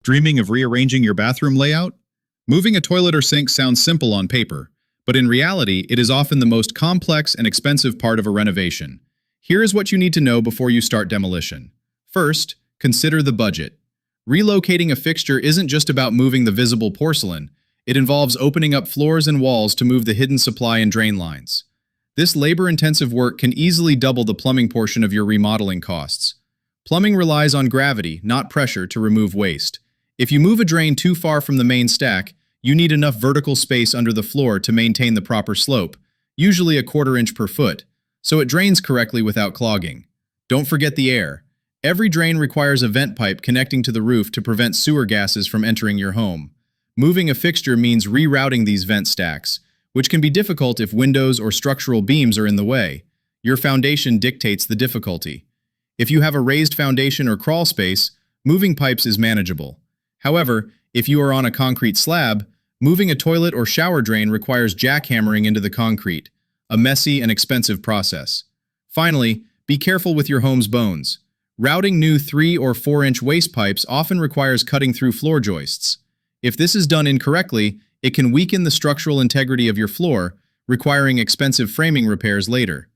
Dreaming of rearranging your bathroom layout? Moving a toilet or sink sounds simple on paper, but in reality, it is often the most complex and expensive part of a renovation. Here is what you need to know before you start demolition. First, consider the budget. Relocating a fixture isn't just about moving the visible porcelain. It involves opening up floors and walls to move the hidden supply and drain lines. This labor-intensive work can easily double the plumbing portion of your remodeling costs. Plumbing relies on gravity, not pressure, to remove waste. If you move a drain too far from the main stack, you need enough vertical space under the floor to maintain the proper slope, usually a 1/4 inch per foot, so it drains correctly without clogging. Don't forget the air. Every drain requires a vent pipe connecting to the roof to prevent sewer gases from entering your home. Moving a fixture means rerouting these vent stacks, which can be difficult if windows or structural beams are in the way. Your foundation dictates the difficulty. If you have a raised foundation or crawl space, moving pipes is manageable. However, if you are on a concrete slab, moving a toilet or shower drain requires jackhammering into the concrete, a messy and expensive process. Finally, be careful with your home's bones. Routing new 3 or 4 inch waste pipes often requires cutting through floor joists. If this is done incorrectly, it can weaken the structural integrity of your floor, requiring expensive framing repairs later.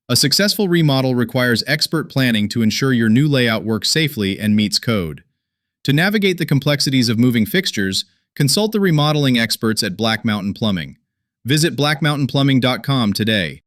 A successful remodel requires expert planning to ensure your new layout works safely and meets code. To navigate the complexities of moving fixtures, consult the remodeling experts at Black Mountain Plumbing. Visit blackmountainplumbing.com today.